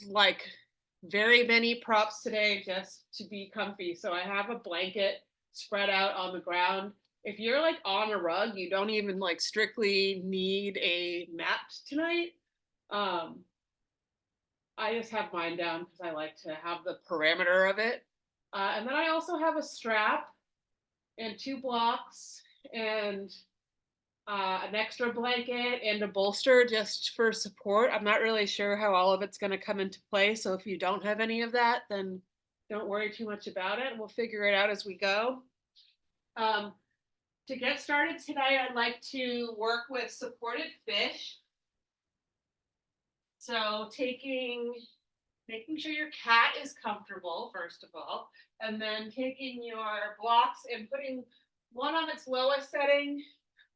like very many props today just to be comfy. So I have a blanket spread out on the ground. If you're like on a rug, you don't even like strictly need a mat tonight. Um, I just have mine down because I like to have the parameter of it. And then I also have a strap and two blocks and an extra blanket and a bolster just for support. I'm not really sure how all of it's going to come into play. So if you don't have any of that, then don't worry too much about it. We'll figure it out as we go. Um, to get started today, I'd like to work with supported fish. So making sure your cat is comfortable, first of all, and then taking your blocks and putting one on its lowest setting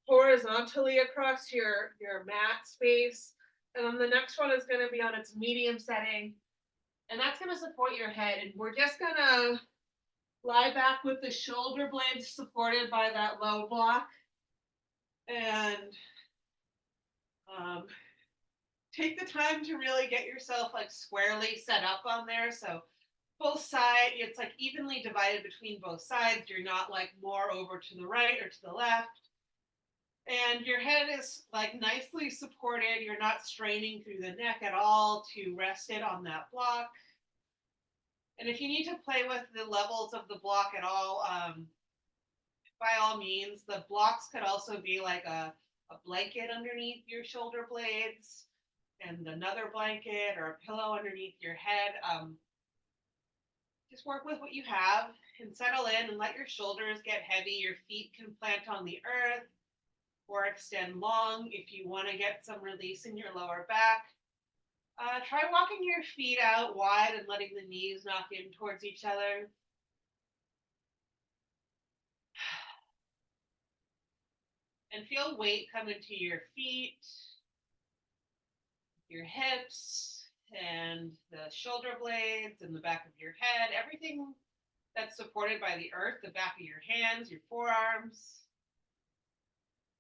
horizontally across your mat space. And then the next one is going to be on its medium setting. And that's going to support your head. And we're just going to lie back with the shoulder blades supported by that low block. And um, take the time to really get yourself like squarely set up on there. So both sides, it's like evenly divided between both sides. You're not like more over to the right or to the left. And your head is like nicely supported. You're not straining through the neck at all to rest it on that block. And if you need to play with the levels of the block at all, by all means, the blocks could also be like a blanket underneath your shoulder blades and another blanket or a pillow underneath your head. Just work with what you have and settle in and let your shoulders get heavy. Your feet can plant on the earth or extend long if you want to get some release in your lower back. Try walking your feet out wide and letting the knees knock in towards each other. And feel weight come into your feet, your hips, and the shoulder blades and the back of your head. Everything that's supported by the earth, the back of your hands, your forearms.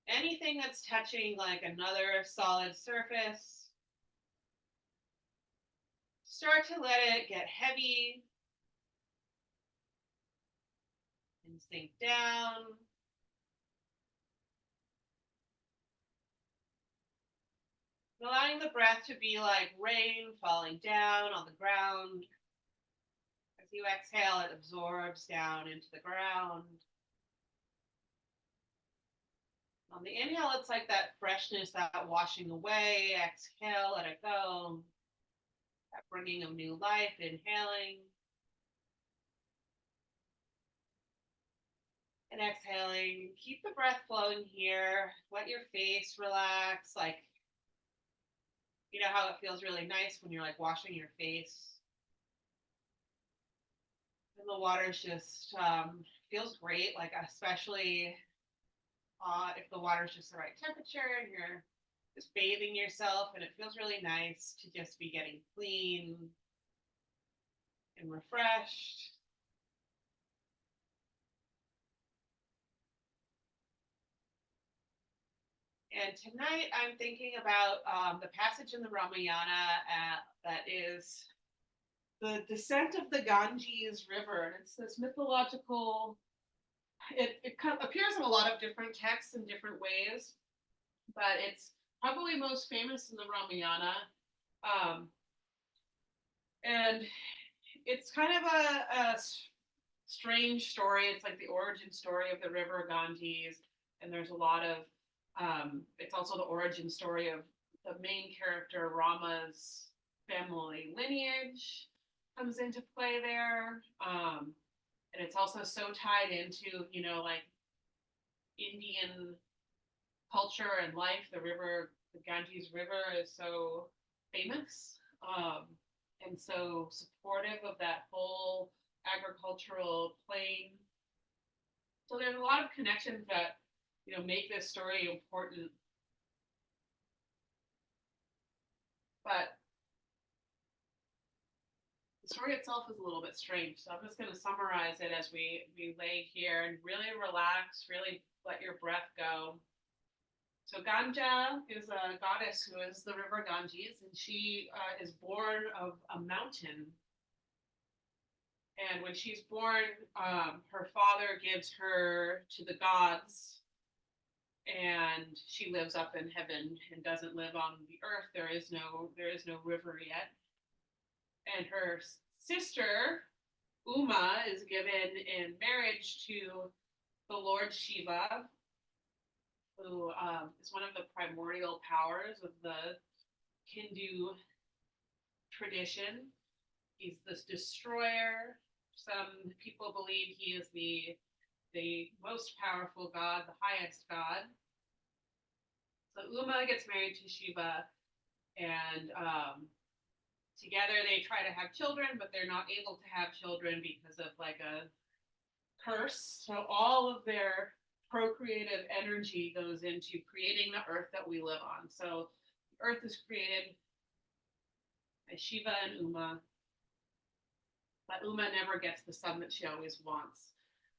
Anything that's touching like another solid surface. Start to let it get heavy and sink down. Allowing the breath to be like rain falling down on the ground. As you exhale, it absorbs down into the ground. On the inhale, it's like that freshness, that washing away. Exhale, let it go. That bringing of new life, inhaling. And exhaling. Keep the breath flowing here. Let your face relax. Like, you know how it feels really nice when you're like washing your face. And the water's just feels great, like especially if the water's just the right temperature and you're just bathing yourself, and it feels really nice to just be getting clean and refreshed. And tonight I'm thinking about the passage in the Ramayana that is the descent of the Ganges River. And it's this mythological, it kind of appears in a lot of different texts in different ways, but it's probably most famous in the Ramayana. Um, and it's kind of a strange story. It's like the origin story of the river Ganges, and there's a lot of. It's also the origin story of the main character Rama's family lineage comes into play there, and it's also so tied into like Indian culture and life. The Ganges River, is so famous. And so supportive of that whole agricultural plain. So there's a lot of connections that make this story important. But the story itself is a little bit strange. So I'm just going to summarize it as we lay here and really relax, really let your breath go. So Ganja is a goddess who is the river Ganges, and she is born of a mountain. And when she's born, her father gives her to the gods, and she lives up in heaven and doesn't live on the earth. There is no river yet. And her sister Uma is given in marriage to the Lord Shiva, who is one of the primordial powers of the Hindu tradition. He's this destroyer. Some people believe he is the most powerful god, the highest god. So Uma gets married to Shiva, and together they try to have children, but they're not able to have children because of like a curse. So all of their procreative energy goes into creating the earth that we live on. So the earth is created by Shiva and Uma, but Uma never gets the son that she always wants.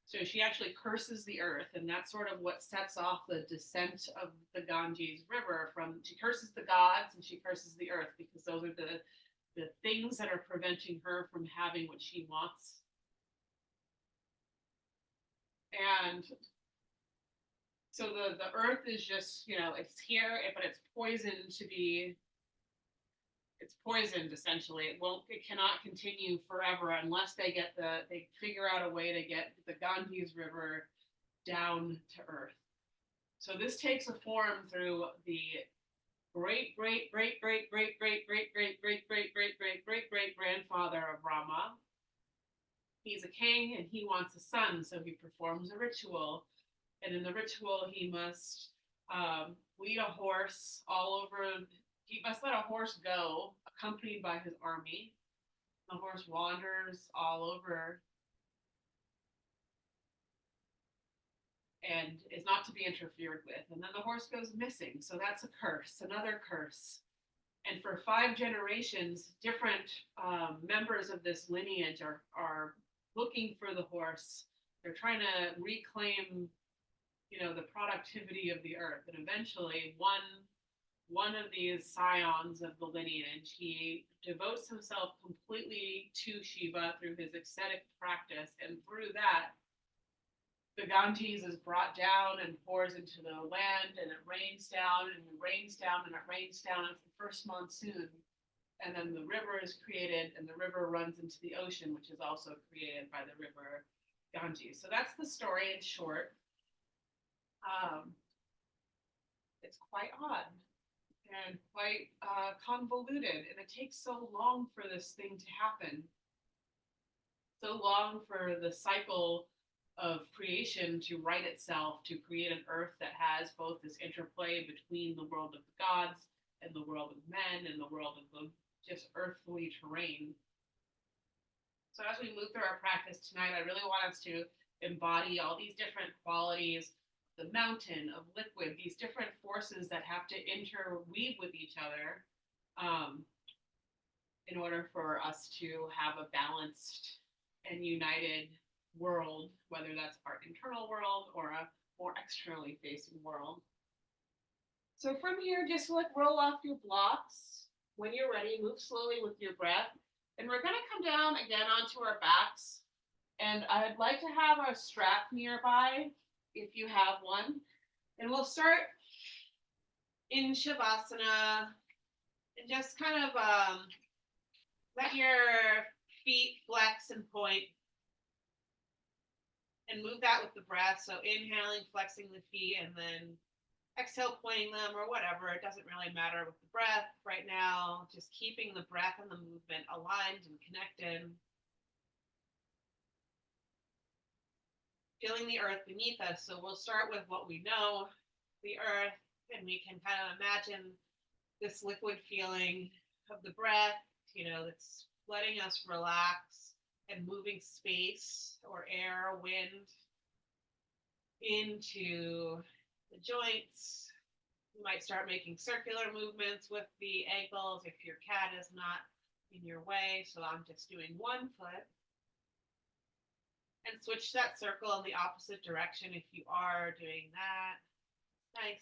So she actually curses the earth, and that's sort of what sets off the descent of the Ganges River. She curses the gods and she curses the earth, because those are the things that are preventing her from having what she wants. And so the earth is just, it's here, but it's poisoned to be, it's poisoned essentially. It cannot continue forever unless they figure out a way to get the Ganges River down to earth. So this takes a form through the great grandfather of Rama. He's a king and he wants a son, so he performs a ritual. And in the ritual, he must lead a horse all over. He must let a horse go, accompanied by his army. The horse wanders all over and is not to be interfered with. And then the horse goes missing. So that's a curse, another curse. And for 5 generations, different members of this lineage are looking for the horse. They're trying to reclaim, the productivity of the earth. And eventually, one of these scions of the lineage, he devotes himself completely to Shiva through his ascetic practice, and through that, the Ganges is brought down and pours into the land, and it rains down and it rains down and it rains down. It's the first monsoon, and then the river is created, and the river runs into the ocean, which is also created by the river Ganges. So that's the story in short. It's quite odd and quite convoluted, and it takes so long for this thing to happen, so long for the cycle of creation to right itself, to create an earth that has both this interplay between the world of the gods and the world of men and the world of the just earthly terrain. So as we move through our practice tonight, I really want us to embody all these different qualities, the mountain, of liquid, these different forces that have to interweave with each other in order for us to have a balanced and united world, whether that's our internal world or a more externally facing world. So from here, just roll off your blocks. When you're ready, move slowly with your breath. And we're going to come down again onto our backs. And I'd like to have a strap nearby, if you have one. And we'll start in Shavasana, and just kind of let your feet flex and point, and move that with the breath. So inhaling, flexing the feet, and then exhale, pointing them, or whatever. It doesn't really matter with the breath right now. Just keeping the breath and the movement aligned and connected. Feeling the earth beneath us. So we'll start with what we know, the earth, and we can kind of imagine this liquid feeling of the breath, that's letting us relax and moving space or air, wind into the joints. You might start making circular movements with the ankles if your cat is not in your way. So I'm just doing one foot. And switch that circle in the opposite direction if you are doing that. Nice.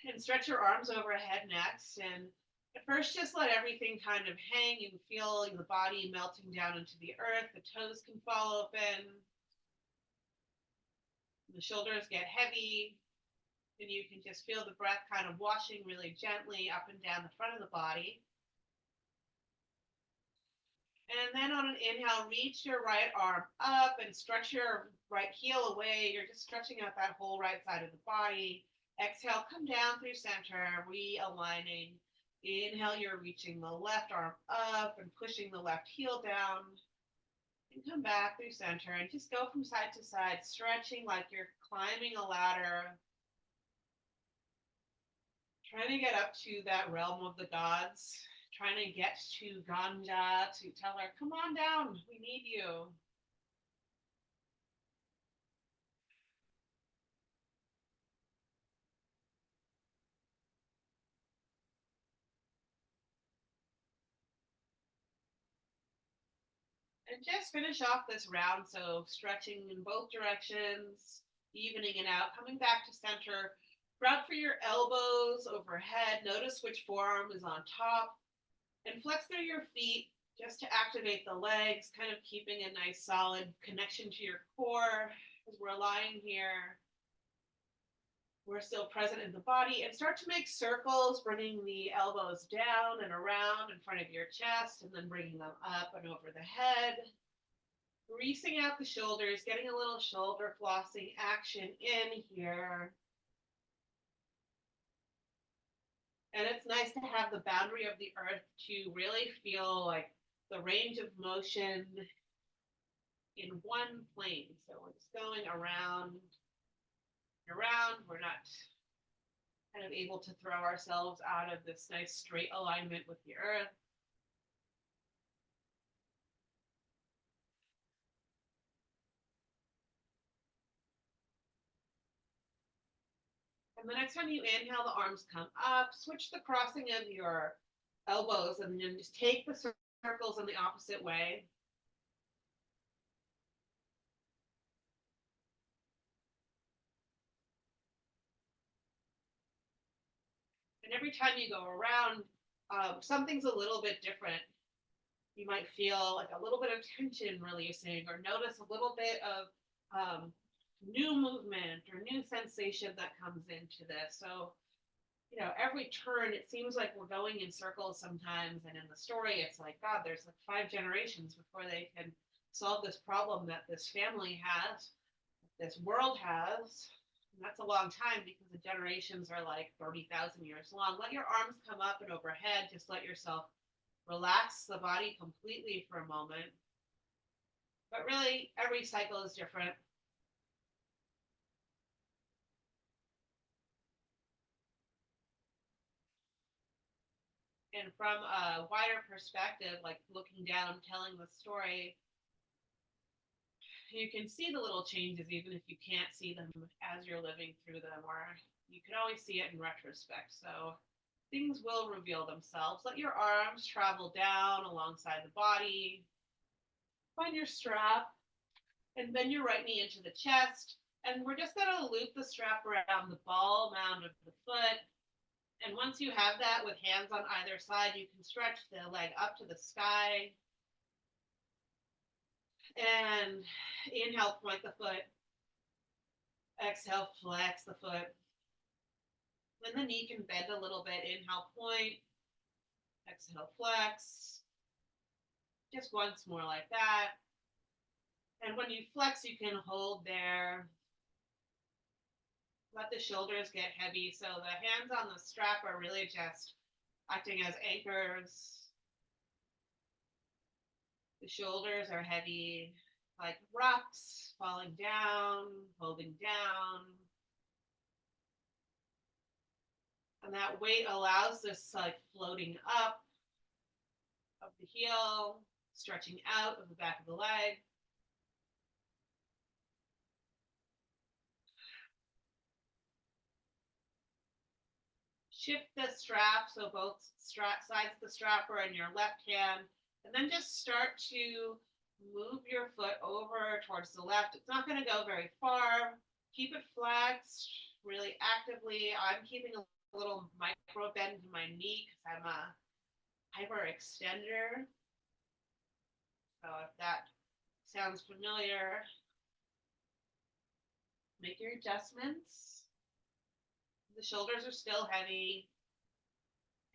And stretch your arms overhead next. And at first, just let everything kind of hang and feel the body melting down into the earth. The toes can fall open. The shoulders get heavy. And you can just feel the breath kind of washing really gently up and down the front of the body. And then on an inhale, reach your right arm up and stretch your right heel away. You're just stretching out that whole right side of the body. Exhale, come down through center, realigning. Inhale, you're reaching the left arm up and pushing the left heel down. And come back through center and just go from side to side, stretching like you're climbing a ladder. Trying to get up to that realm of the gods. Trying to get to Ganja to tell her, come on down, we need you. And just finish off this round. So stretching in both directions, evening it out, coming back to center. Grab for your elbows overhead. Notice which forearm is on top. And flex through your feet just to activate the legs, kind of keeping a nice solid connection to your core as we're lying here. We're still present in the body, and start to make circles, bringing the elbows down and around in front of your chest, and then bringing them up and over the head. Greasing out the shoulders, getting a little shoulder flossing action in here. And it's nice to have the boundary of the earth to really feel like the range of motion in one plane. So we're just going around and around. We're not kind of able to throw ourselves out of this nice straight alignment with the earth. And the next time you inhale, the arms come up. Switch the crossing of your elbows and then just take the circles in the opposite way. And every time you go around, something's a little bit different. You might feel like a little bit of tension releasing, or notice a little bit of new movement or new sensation that comes into this. So, every turn, it seems like we're going in circles sometimes. And in the story, it's like, God, there's like 5 generations before they can solve this problem that this family has, this world has. And that's a long time because the generations are like 30,000 years long. Let your arms come up and overhead. Just let yourself relax the body completely for a moment. But really, every cycle is different. And from a wider perspective, like looking down, telling the story, you can see the little changes even if you can't see them as you're living through them, or you can always see it in retrospect. So things will reveal themselves. Let your arms travel down alongside the body. Find your strap and bend your right knee into the chest. And we're just going to loop the strap around the ball mound of the foot. And once you have that with hands on either side, you can stretch the leg up to the sky. And inhale, point the foot. Exhale, flex the foot. Then the knee can bend a little bit. Inhale, point. Exhale, flex. Just once more like that. And when you flex, you can hold there. Let the shoulders get heavy. So the hands on the strap are really just acting as anchors. The shoulders are heavy, like rocks, falling down, holding down. And that weight allows this like floating up of the heel, stretching out of the back of the leg. Shift the strap, so both sides of the strap are in your left hand, and then just start to move your foot over towards the left. It's not going to go very far. Keep it flexed really actively. I'm keeping a a little micro bend in my knee because I'm a hyperextender. So if that sounds familiar, make your adjustments. The shoulders are still heavy.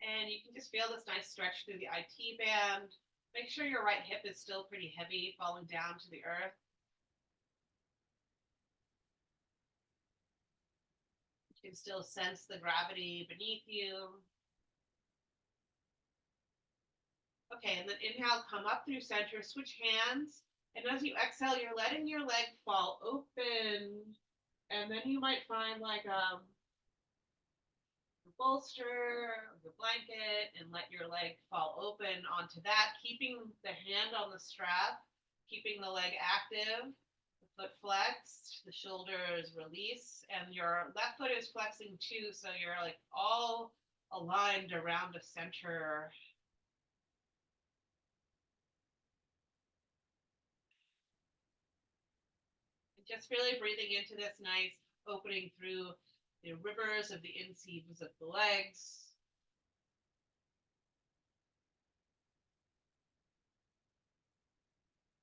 And you can just feel this nice stretch through the IT band. Make sure your right hip is still pretty heavy, falling down to the earth. You can still sense the gravity beneath you. Okay, and then inhale, come up through center, switch hands. And as you exhale, you're letting your leg fall open. And then you might find like bolster, the blanket, and let your leg fall open onto that, keeping the hand on the strap, keeping the leg active, the foot flexed, the shoulders release, and your left foot is flexing too, so you're like all aligned around the center. And just really breathing into this nice opening through the rivers of the inseams of the legs.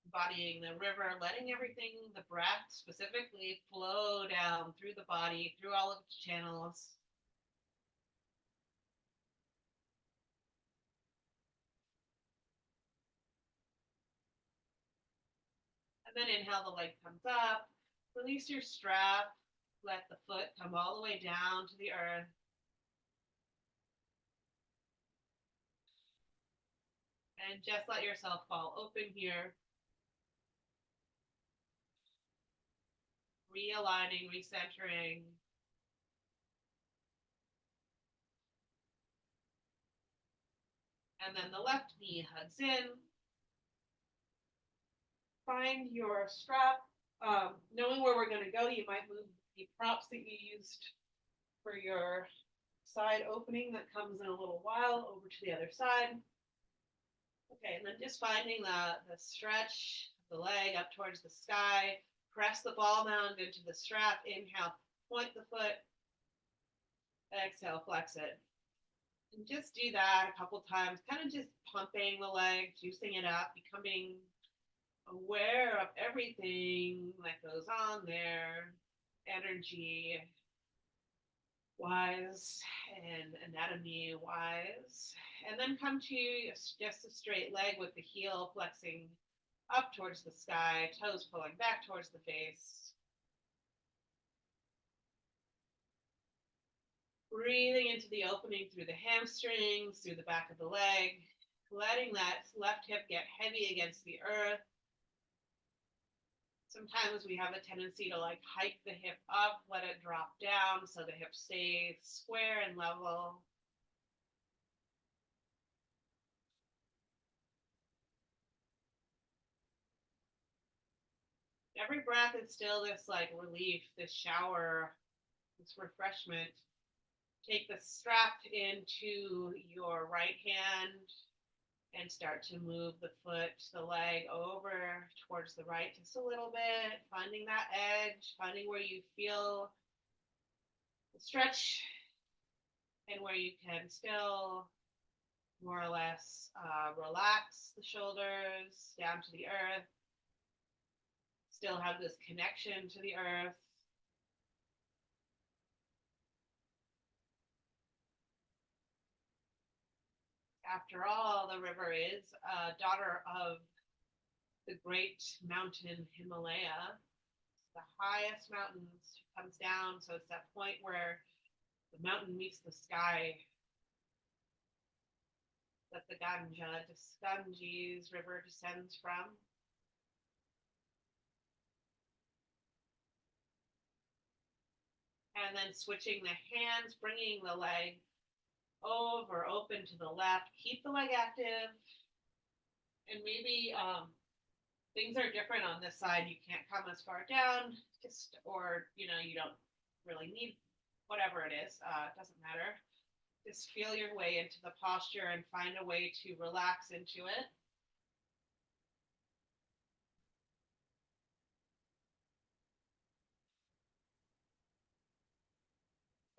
Embodying the river, letting everything, the breath specifically, flow down through the body, through all of its channels. And then inhale, the leg comes up. Release your strap. Let the foot come all the way down to the earth. And just let yourself fall open here. Realigning, recentering. And then the left knee hugs in. Find your strap. Knowing where we're going to go, you might move the props that you used for your side opening that comes in a little while over to the other side. Okay, and then just finding the stretch of the leg up towards the sky. Press the ball mound into the strap. Inhale, point the foot. Exhale, flex it. And just do that a couple times, kind of just pumping the leg, juicing it up, becoming aware of everything that goes on there, energy wise and anatomy wise. And then come to just a straight leg with the heel flexing up towards the sky, toes pulling back towards the face. Breathing into the opening through the hamstrings, through the back of the leg, letting that left hip get heavy against the earth. Sometimes we have a tendency to like hike the hip up, let it drop down so the hip stays square and level. Every breath is still this like relief, this shower, this refreshment. Take the strap into your right hand and start to move the foot, the leg over towards the right just a little bit, finding that edge, finding where you feel the stretch and where you can still more or less relax the shoulders down to the earth, still have this connection to the earth. After all, the river is a daughter of the great mountain Himalaya. The highest mountains comes down, so it's that point where the mountain meets the sky that the Ganges river descends from. And then switching the hands, bringing the leg over, open to the left. Keep the leg active. And maybe things are different on this side. You can't come as far down, just or you don't really need whatever it is. It doesn't matter. Just feel your way into the posture and find a way to relax into it.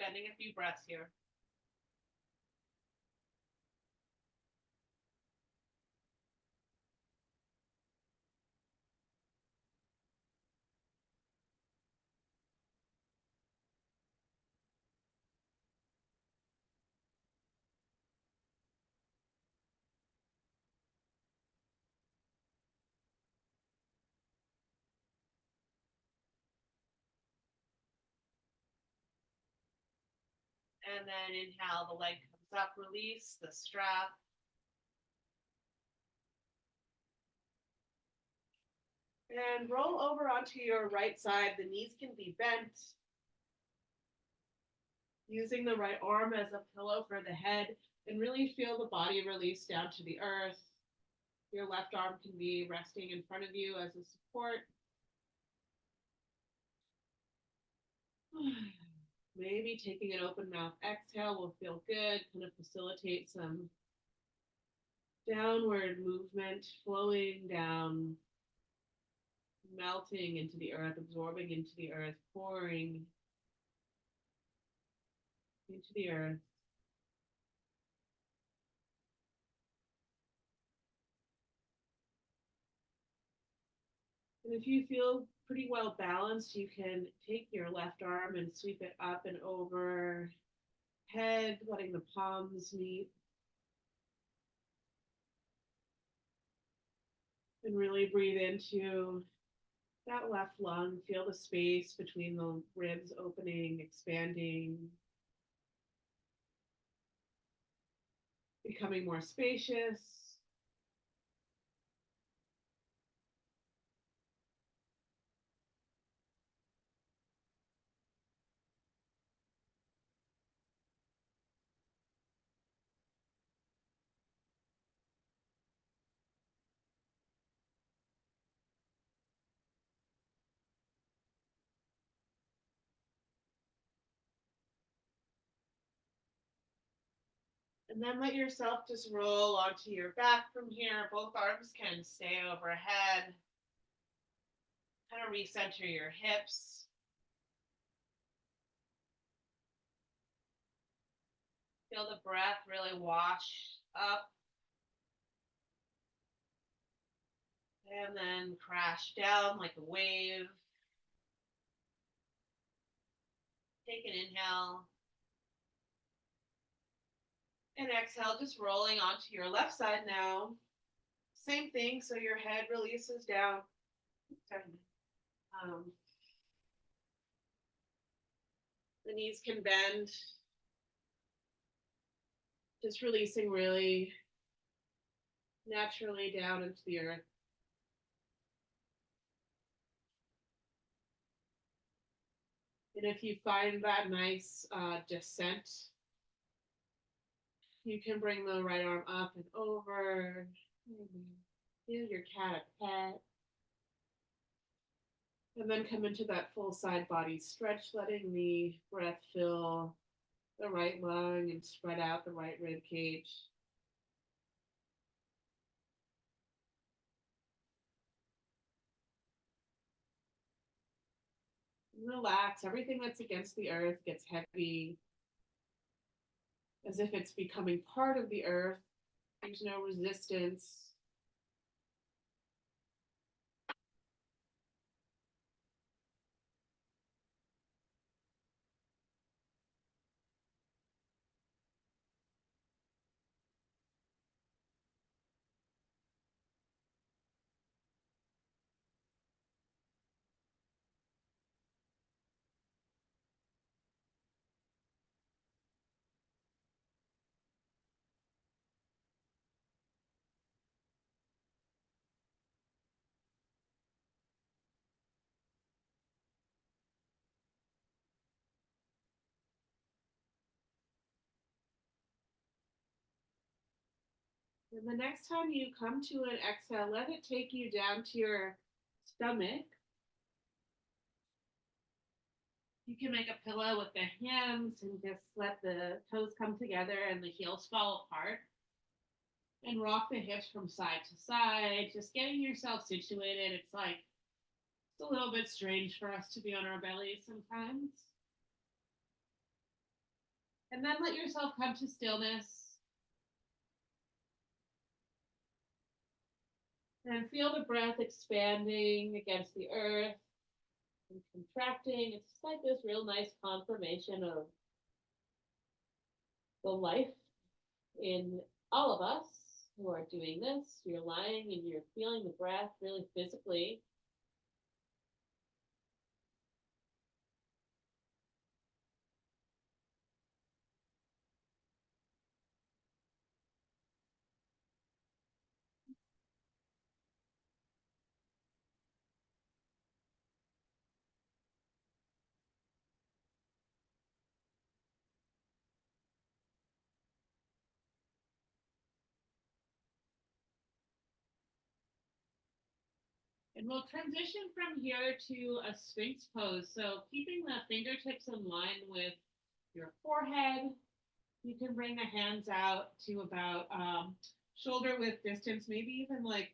Spending a few breaths here. And then inhale, the leg comes up, release the strap. And roll over onto your right side. The knees can be bent. Using the right arm as a pillow for the head, and really feel the body release down to the earth. Your left arm can be resting in front of you as a support. Maybe taking an open mouth exhale will feel good, kind of facilitate some downward movement, flowing down, melting into the earth, absorbing into the earth, pouring into the earth. And if you feel pretty well balanced, you can take your left arm and sweep it up and over head, letting the palms meet. And really breathe into that left lung. Feel the space between the ribs opening, expanding, becoming more spacious. And then let yourself just roll onto your back from here. Both arms can stay overhead. Kind of recenter your hips. Feel the breath really wash up. And then crash down like a wave. Take an inhale. And exhale, just rolling onto your left side now. Same thing, so your head releases down. The knees can bend. Just releasing really naturally down into the earth. And if you find that nice descent, you can bring the right arm up and over. Give your cat a pet. And then come into that full side body stretch, letting the breath fill the right lung and spread out the right rib cage. Relax. Everything that's against the earth gets heavy, as if it's becoming part of the earth. There's no resistance. And the next time you come to an exhale, let it take you down to your stomach. You can make a pillow with the hands and just let the toes come together and the heels fall apart. And rock the hips from side to side, just getting yourself situated. It's a little bit strange for us to be on our bellies sometimes. And then let yourself come to stillness. And feel the breath expanding against the earth and contracting. It's just like this real nice confirmation of the life in all of us who are doing this. You're lying and you're feeling the breath really physically. And we'll transition from here to a Sphinx pose. So keeping the fingertips in line with your forehead, you can bring the hands out to about shoulder width distance, maybe even like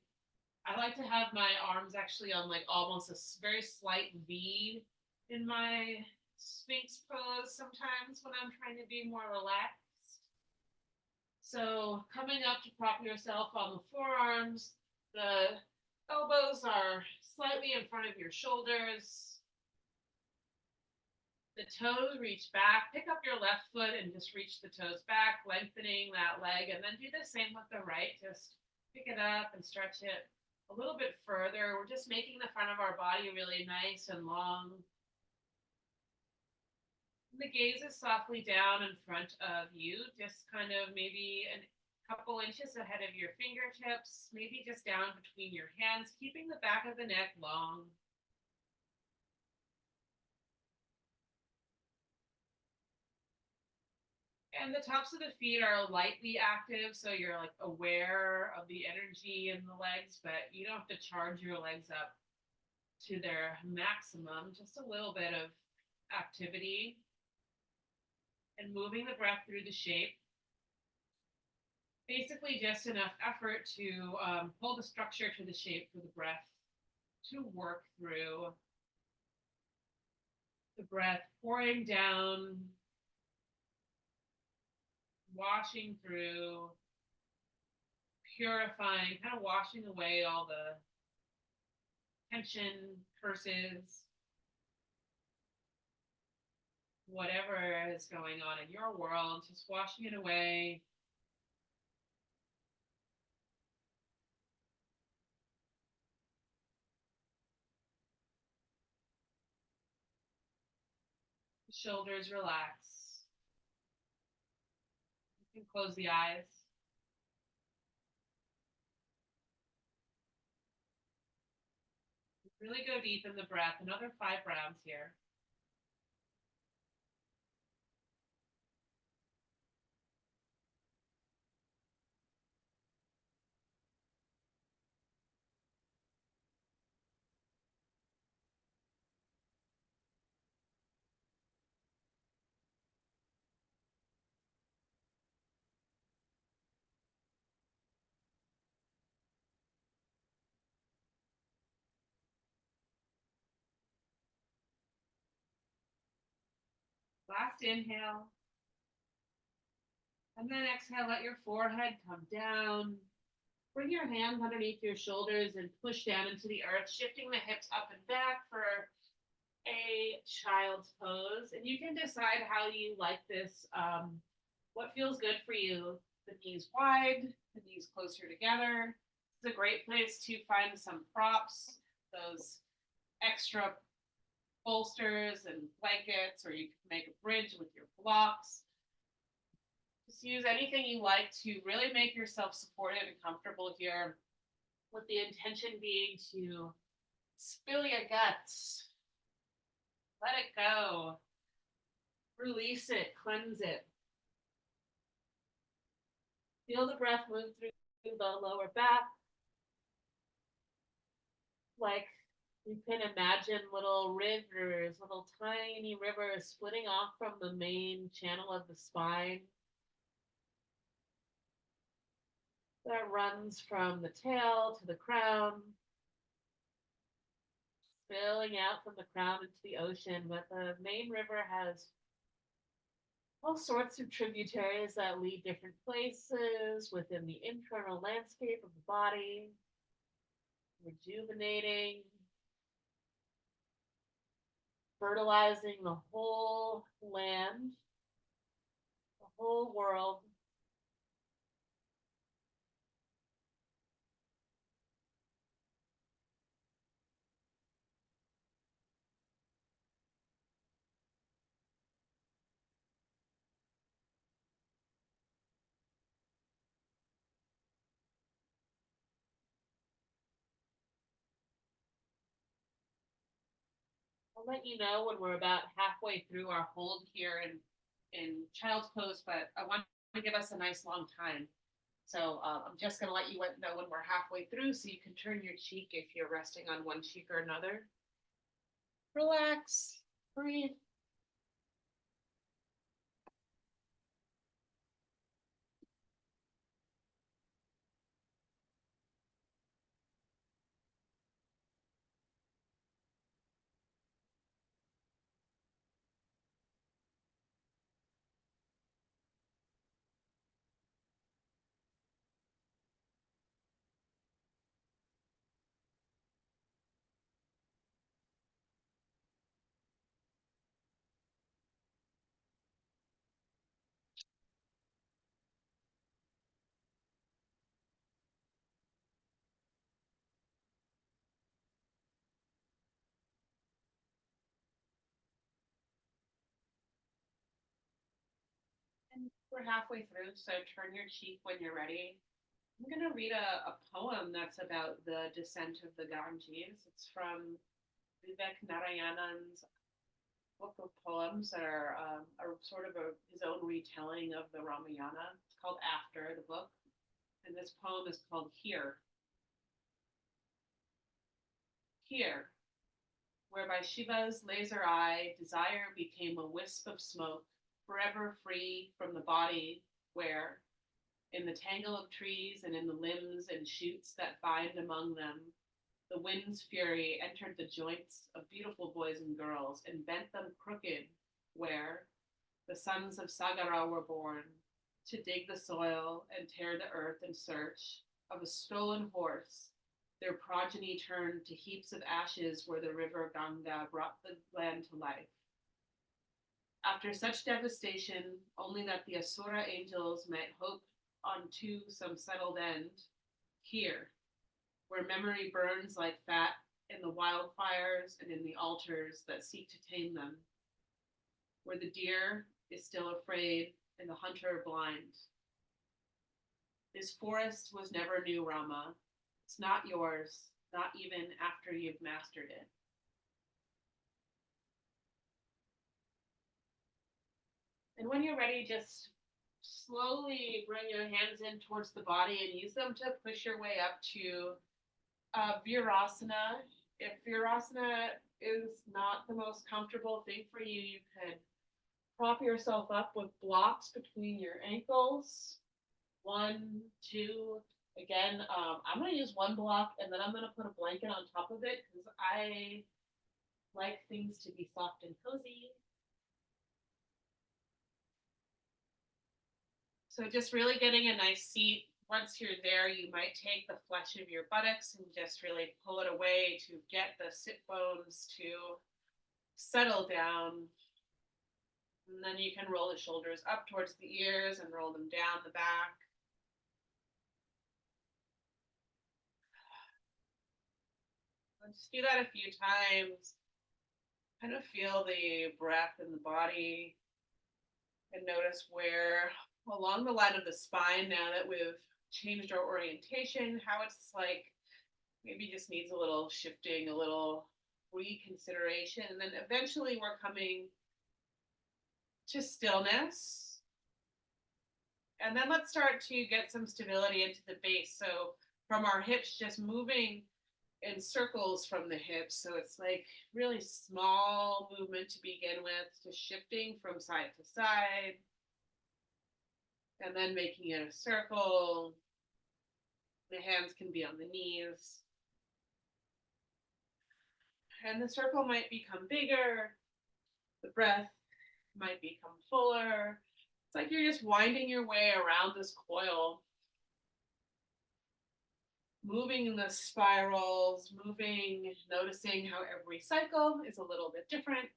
I like to have my arms actually on like almost a very slight V in my Sphinx pose sometimes when I'm trying to be more relaxed. So coming up to prop yourself on the forearms, the elbows are slightly in front of your shoulders. The toes reach back. Pick up your left foot and just reach the toes back, lengthening that leg. And then do the same with the right. Just pick it up and stretch it a little bit further. We're just making the front of our body really nice and long. The gaze is softly down in front of you, just kind of maybe a couple inches ahead of your fingertips, maybe just down between your hands, keeping the back of the neck long. And the tops of the feet are lightly active, so you're like aware of the energy in the legs, but you don't have to charge your legs up to their maximum, just a little bit of activity and moving the breath through the shape. Basically just enough effort to pull the structure to the shape for the breath to work through. The breath pouring down, washing through, purifying, kind of washing away all the tension, curses, whatever is going on in your world, just washing it away. The shoulders relax. You can close the eyes. Really go deep in the breath. Another 5 rounds here. Last inhale. And then exhale, let your forehead come down. Bring your hands underneath your shoulders and push down into the earth, shifting the hips up and back for a child's pose. And you can decide how you like this, what feels good for you. The knees wide, the knees closer together. It's a great place to find some props, those extra bolsters and blankets, or you can make a bridge with your blocks. Just use anything you like to really make yourself supported and comfortable here, with the intention being to spill your guts, let it go, release it, cleanse it. Feel the breath move through the lower back, like you can imagine little rivers, little tiny rivers splitting off from the main channel of the spine that runs from the tail to the crown, spilling out from the crown into the ocean. But the main river has all sorts of tributaries that lead different places within the internal landscape of the body, rejuvenating, fertilizing the whole land, the whole world. I'll let you know when we're about halfway through our hold here in child's pose, but I want to give us a nice long time. So I'm just going to let you know when we're halfway through so you can turn your cheek if you're resting on one cheek or another. Relax, breathe. And we're halfway through, so turn your cheek when you're ready. I'm going to read a poem that's about the descent of the Ganges. It's from Vivek Narayanan's book of poems that are sort of his own retelling of the Rāmāyana. It's called After the book. And this poem is called Here. Here, where by Shiva's laser eye, desire became a wisp of smoke, forever free from the body, where, in the tangle of trees and in the limbs and shoots that bind among them, the wind's fury entered the joints of beautiful boys and girls and bent them crooked, where the sons of Sagara were born, to dig the soil and tear the earth in search of a stolen horse. Their progeny turned to heaps of ashes where the river Ganga brought the land to life. After such devastation, only that the Asura angels might hope unto some settled end, here, where memory burns like fat in the wildfires and in the altars that seek to tame them, where the deer is still afraid and the hunter blind. This forest was never new, Rama. It's not yours, not even after you've mastered it. And when you're ready, just slowly bring your hands in towards the body and use them to push your way up to Virasana. If Virasana is not the most comfortable thing for you, you could prop yourself up with blocks between your ankles. 1, 2. Again, I'm going to use one block and then I'm going to put a blanket on top of it because I like things to be soft and cozy. So just really getting a nice seat. Once you're there, you might take the flesh of your buttocks and just really pull it away to get the sit bones to settle down. And then you can roll the shoulders up towards the ears and roll them down the back. Just do that a few times. Kind of feel the breath in the body and notice where along the line of the spine, now that we've changed our orientation, how it's like maybe just needs a little shifting, a little reconsideration. And then eventually we're coming to stillness. And then let's start to get some stability into the base. So from our hips, just moving in circles from the hips. So it's like really small movement to begin with, just shifting from side to side. And then making it a circle. The hands can be on the knees. And the circle might become bigger. The breath might become fuller. It's like you're just winding your way around this coil. Moving in the spirals, moving, noticing how every cycle is a little bit different.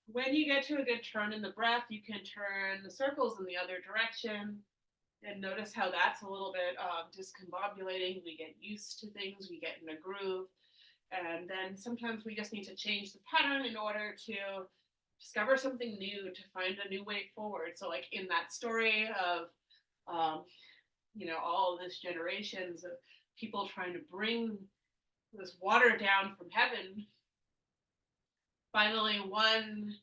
When you get to a good turn in the breath, you can turn the circles in the other direction and notice how that's a little bit discombobulating. We get used to things, we get in a groove, and then sometimes we just need to change the pattern in order to discover something new, to find a new way forward. So like in that story of, all of this generations of people trying to bring this water down from heaven, finally one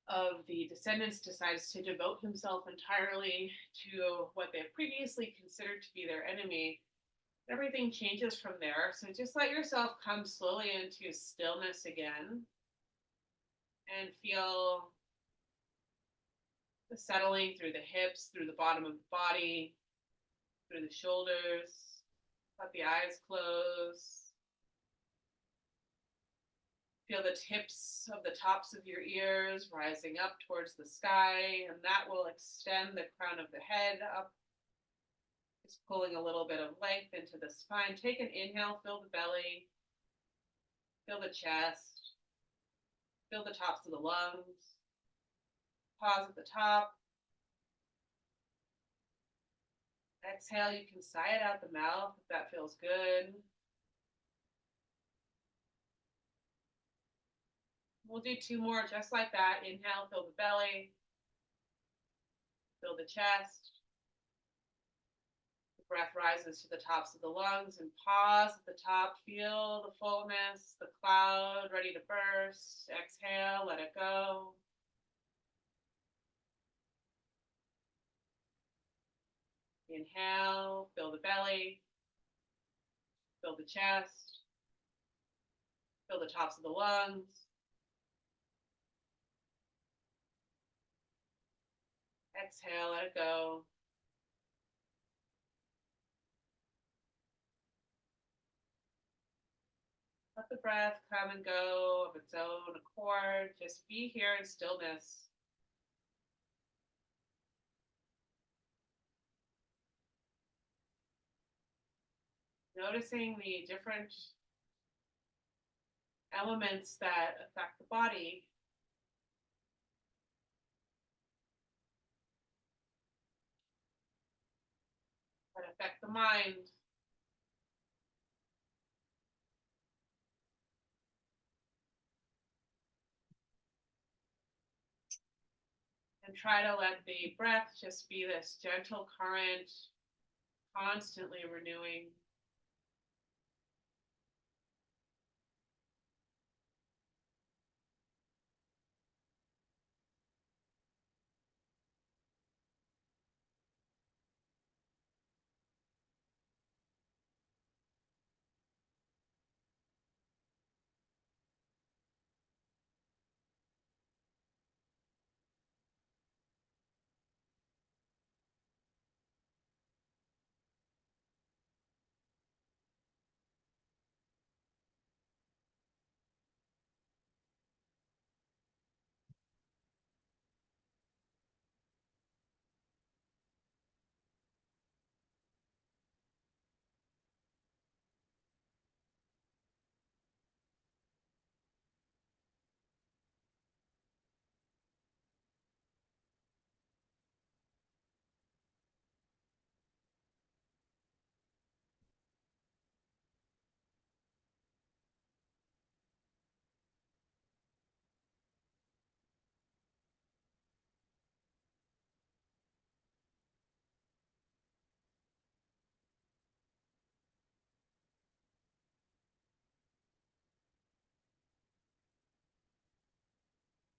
of the descendants decides to devote himself entirely to what they have previously considered to be their enemy, everything changes from there. So just let yourself come slowly into stillness again and feel the settling through the hips, through the bottom of the body, through the shoulders. Let the eyes close. Feel the tips of the tops of your ears rising up towards the sky, and that will extend the crown of the head up, just pulling a little bit of length into the spine. Take an inhale, fill the belly, fill the chest, fill the tops of the lungs. Pause at the top. Exhale, you can sigh it out the mouth if that feels good. We'll do 2 more just like that. Inhale, fill the belly, fill the chest. The breath rises to the tops of the lungs, and pause at the top. Feel the fullness, the cloud ready to burst. Exhale, let it go. Inhale, fill the belly, fill the chest, fill the tops of the lungs. Exhale, let it go. Let the breath come and go of its own accord. Just be here in stillness. Noticing the different elements that affect the body. That affect the mind. And try to let the breath just be this gentle current, constantly renewing.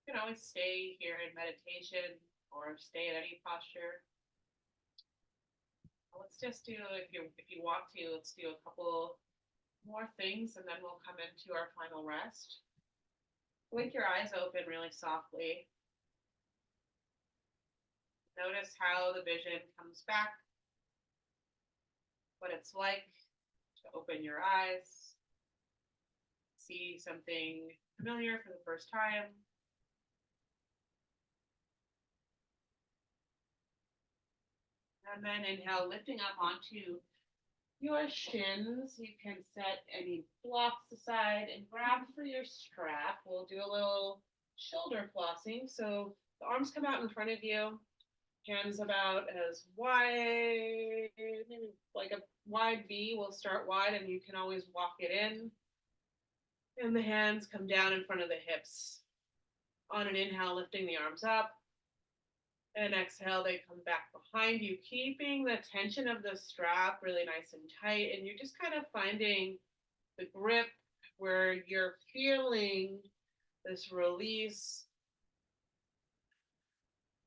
You can always stay here in meditation or stay in any posture. Let's just do, if you want to, let's do a couple more things and then we'll come into our final rest. Blink your eyes open really softly. Notice how the vision comes back, what it's like to open your eyes, see something familiar for the first time. And then inhale, lifting up onto your shins. You can set any blocks aside and grab for your strap. We'll do a little shoulder flossing. So the arms come out in front of you, hands about as wide, maybe like a wide V. We'll start wide and you can always walk it in. And the hands come down in front of the hips. On an inhale, lifting the arms up. And exhale, they come back behind you, keeping the tension of the strap really nice and tight. And you're just kind of finding the grip where you're feeling this release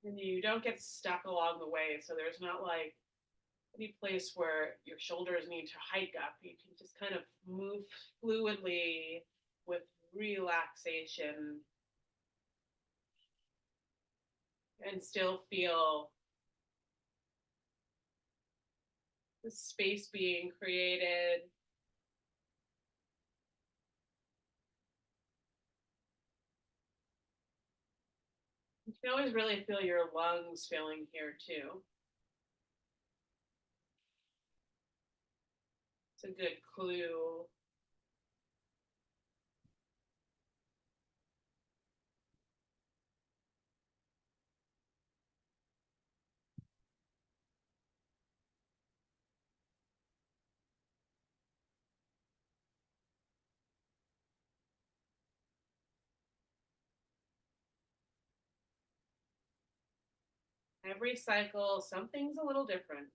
And you don't get stuck along the way. So there's not like any place where your shoulders need to hike up. You can just kind of move fluidly with relaxation and still feel the space being created. You can always really feel your lungs filling here too. It's a good clue. Every cycle, something's a little different.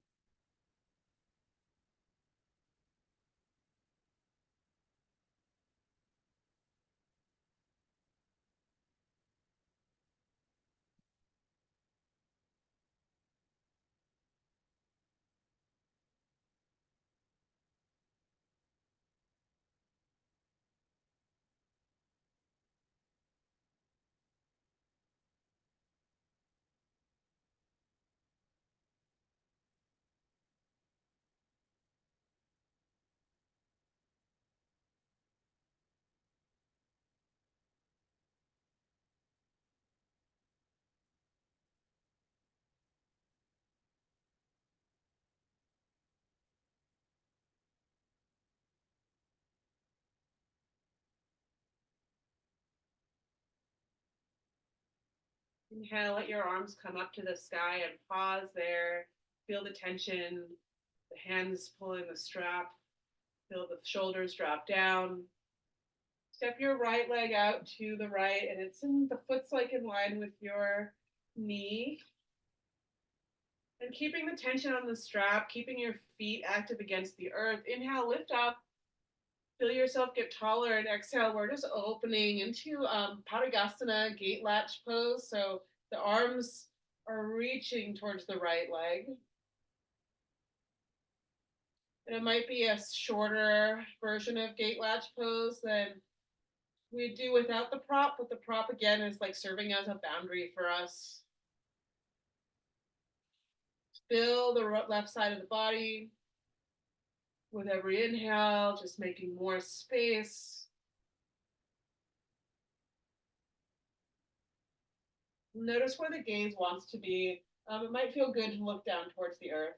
Inhale, let your arms come up to the sky and pause there. Feel the tension, the hands pulling the strap. Feel the shoulders drop down. Step your right leg out to the right, and the foot's like in line with your knee. And keeping the tension on the strap, keeping your feet active against the earth. Inhale, lift up. Feel yourself get taller, and exhale, we're just opening into Padagastana, gate latch pose. So the arms are reaching towards the right leg. And it might be a shorter version of gate latch pose than we do without the prop, but the prop again is like serving as a boundary for us. Fill the left side of the body. With every inhale, just making more space. Notice where the gaze wants to be. It might feel good to look down towards the earth.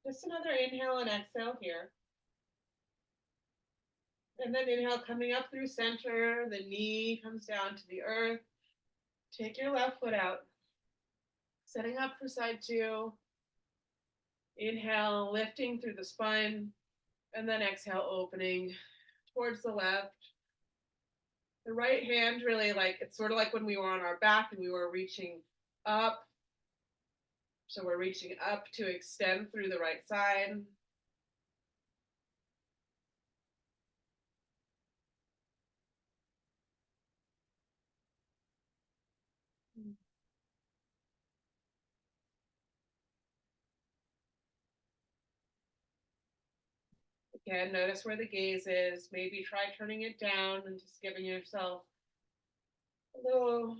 Just another inhale and exhale here. And then inhale coming up through center, the knee comes down to the earth. Take your left foot out. Setting up for side two. Inhale, lifting through the spine, and then exhale, opening towards the left. The right hand really it's sort of like when we were on our back and we were reaching up. So we're reaching up to extend through the right side. Again, notice where the gaze is. Maybe try turning it down and just giving yourself a little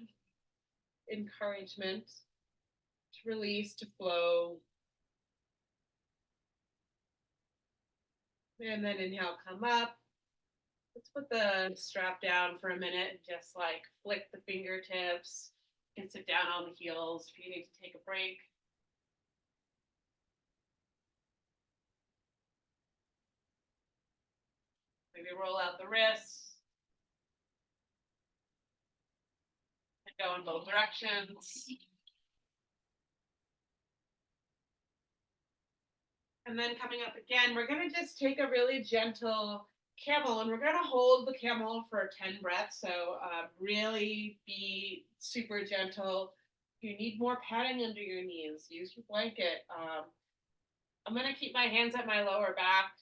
encouragement to release, to flow. And then inhale, come up. Let's put the strap down for a minute and just flick the fingertips. You can sit down on the heels if you need to take a break. Maybe roll out the wrists and go in both directions. And then coming up again, we're going to just take a really gentle camel, and we're going to hold the camel for 10 breaths. So really be super gentle. If you need more padding under your knees, use your blanket. I'm gonna keep my hands at my lower back.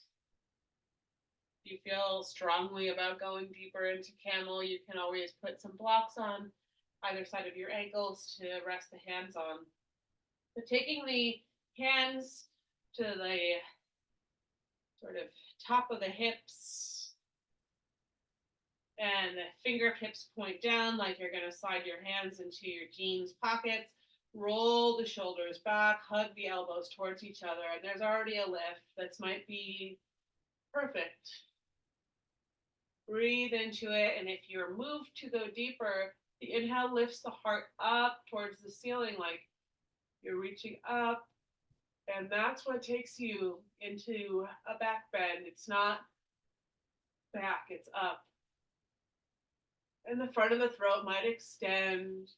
If you feel strongly about going deeper into camel, you can always put some blocks on either side of your ankles to rest the hands on. But taking the hands to the sort of top of the hips and the fingertips point down like you're going to slide your hands into your jeans pockets. Roll the shoulders back, hug the elbows towards each other, and there's already a lift that might be perfect. Breathe into it, and if you're moved to go deeper, the inhale lifts the heart up towards the ceiling like you're reaching up, and that's what takes you into a back bend. It's not back, it's up. And the front of the throat might extend.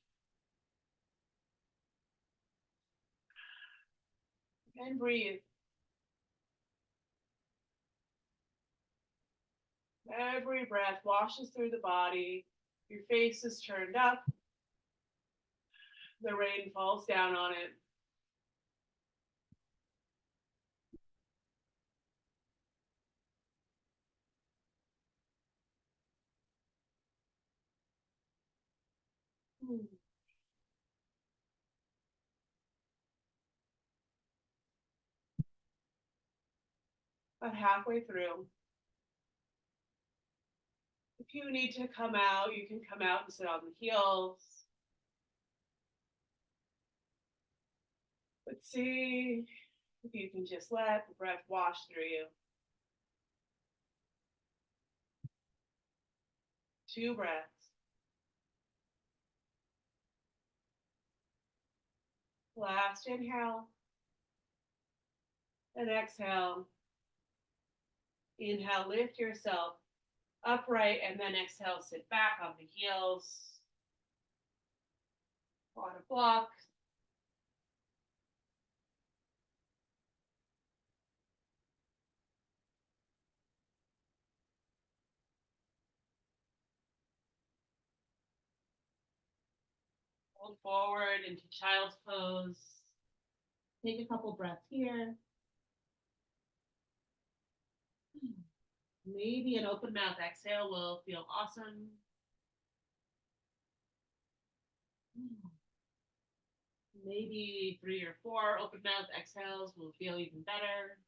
And breathe. Every breath washes through the body. Your face is turned up. The rain falls down on it. About halfway through. If you need to come out, you can come out and sit on the heels. But see if you can just let the breath wash through you. 2 breaths. Last inhale. And exhale. Inhale, lift yourself upright, and then exhale, sit back on the heels. On a block. Fold forward into child's pose. Take a couple breaths here. Maybe an open mouth exhale will feel awesome. Maybe 3 or 4 open mouth exhales will feel even better.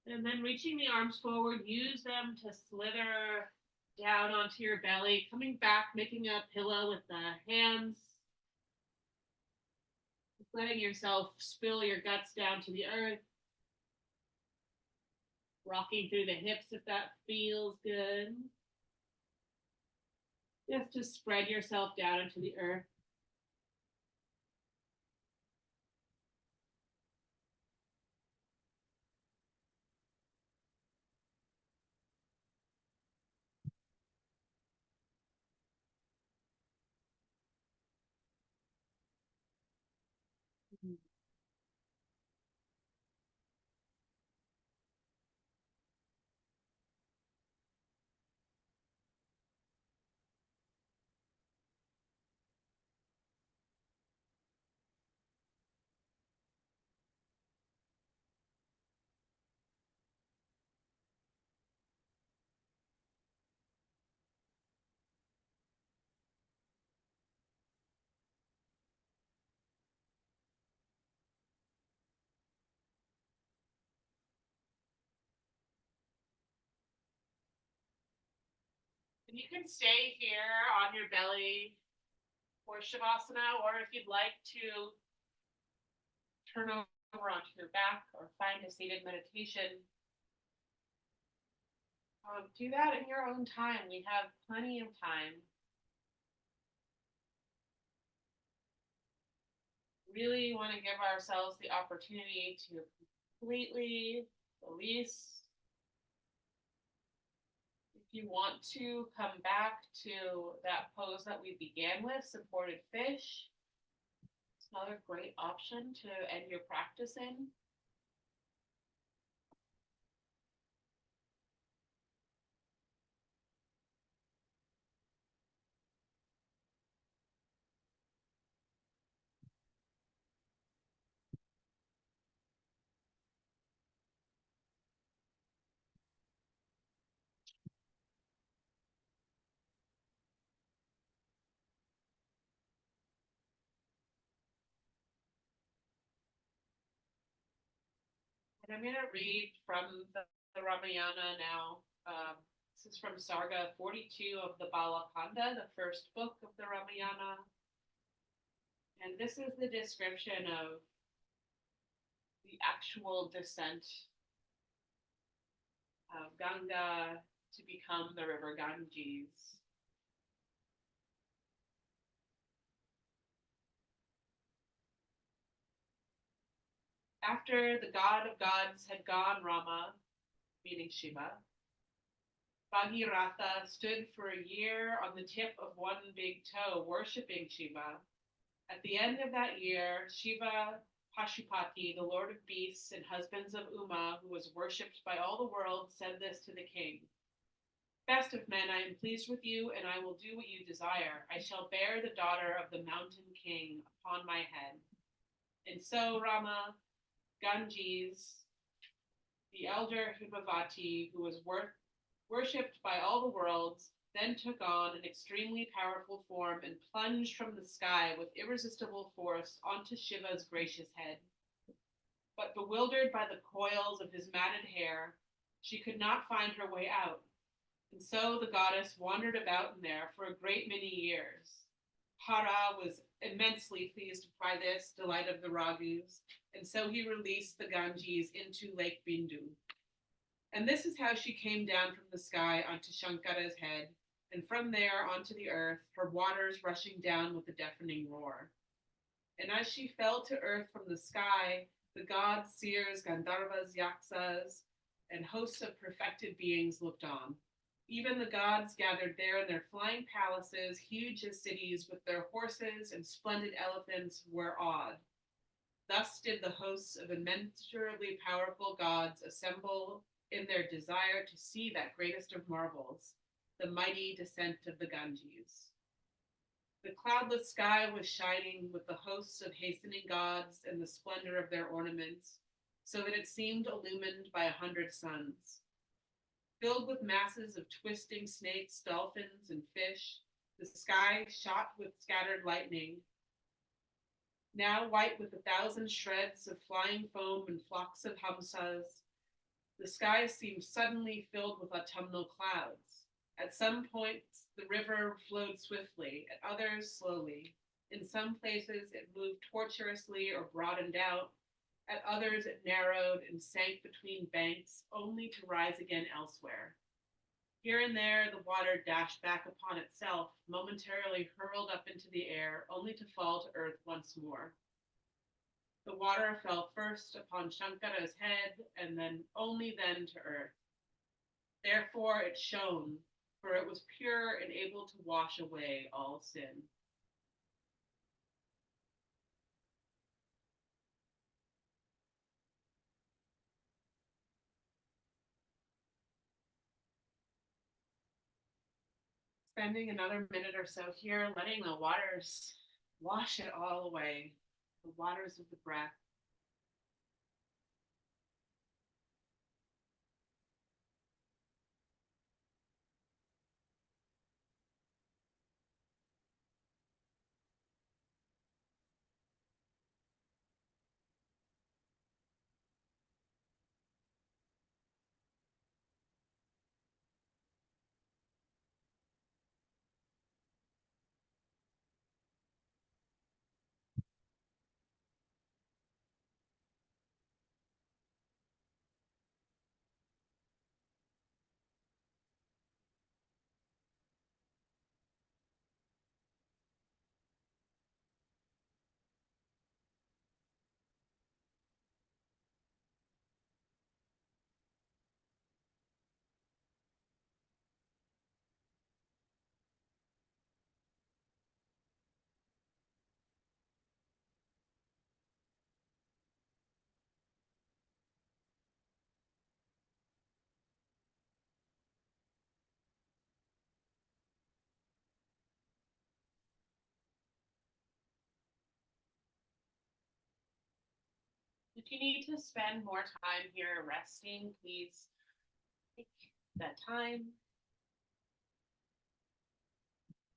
And then reaching the arms forward, use them to slither down onto your belly, coming back, making a pillow with the hands. Letting yourself spill your guts down to the earth. Rocking through the hips if that feels good. Just to spread yourself down into the earth. And you can stay here on your belly for Shavasana, or if you'd like to turn over onto your back or find a seated meditation, do that in your own time. We have plenty of time. Really want to give ourselves the opportunity to completely release. If you want to come back to that pose that we began with, supported fish, Another great option to end your practice in. And I'm going to read from the Ramayana now. This is from Sarga 42 of the Balakanda, the first book of the Ramayana. And this is the description of the actual descent of Ganga to become the river Ganges. After the god of gods had gone, Rama, meaning Shiva, Bhagirath stood for a year on the tip of one big toe, worshipping Shiva. At the end of that year, Shiva Pashupati, the lord of beasts and husbands of Uma, who was worshipped by all the world, said this to the king. Best of men, I am pleased with you, and I will do what you desire. I shall bear the daughter of the mountain king upon my head. And so Rama, Ganges, the elder Himavati, who was worshipped by all the worlds, then took on an extremely powerful form and plunged from the sky with irresistible force onto Shiva's gracious head. But bewildered by the coils of his matted hair, she could not find her way out. And so the goddess wandered about in there for a great many years. Hara was immensely pleased by this delight of the Raghus, and so he released the Ganges into Lake Bindu. And this is how she came down from the sky onto Shankara's head, and from there onto the earth, her waters rushing down with a deafening roar. And as she fell to earth from the sky, the gods, seers, Gandharvas, Yaksas, and hosts of perfected beings looked on. Even the gods gathered there in their flying palaces, huge as cities, with their horses and splendid elephants, were awed. Thus did the hosts of immeasurably powerful gods assemble in their desire to see that greatest of marvels, the mighty descent of the Ganges. The cloudless sky was shining with the hosts of hastening gods and the splendor of their ornaments, so that it seemed illumined by 100 suns. Filled with masses of twisting snakes, dolphins, and fish, the sky shot with scattered lightning, now white with 1,000 shreds of flying foam and flocks of hamsas. The sky seemed suddenly filled with autumnal clouds. At some points, the river flowed swiftly, at others, slowly. In some places, it moved tortuously or broadened out. At others, it narrowed and sank between banks, only to rise again elsewhere. Here and there, the water dashed back upon itself, momentarily hurled up into the air, only to fall to earth once more. The water fell first upon Shankara's head, and then only then to earth. Therefore it shone, for it was pure and able to wash away all sin. Spending another minute or so here, letting the waters wash it all away, the waters of the breath. If you need to spend more time here resting, please take that time.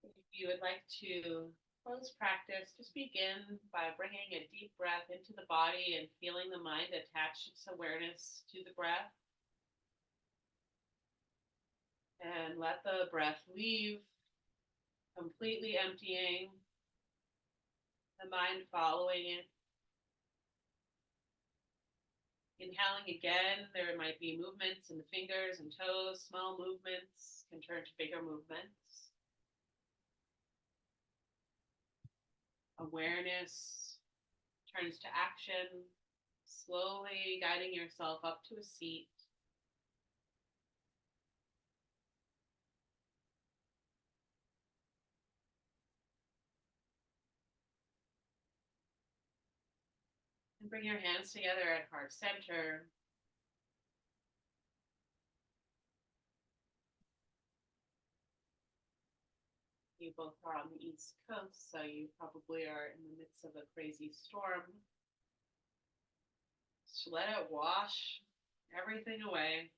If you would like to close practice, just begin by bringing a deep breath into the body and feeling the mind attach its awareness to the breath. And let the breath leave, completely emptying, the mind following it. Inhaling again, there might be movements in the fingers and toes. Small movements can turn to bigger movements. Awareness turns to action, slowly guiding yourself up to a seat. And bring your hands together at heart center. You both are on the East Coast, so you probably are in the midst of a crazy storm. Just let it wash everything away.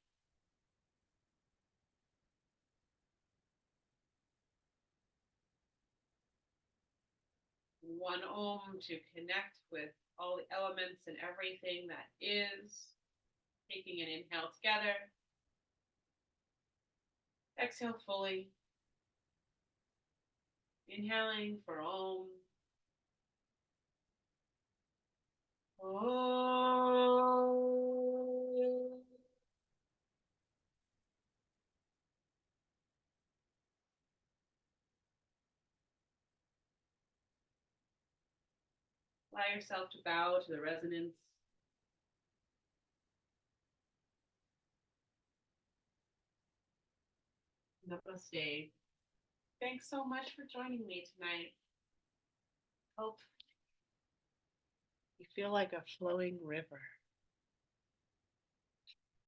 One Om to connect with all the elements and everything that is. Taking an inhale together. Exhale fully. Inhaling for Om. Om. Allow yourself to bow to the resonance. Namaste. Thanks so much for joining me tonight. Hope you feel like a flowing river.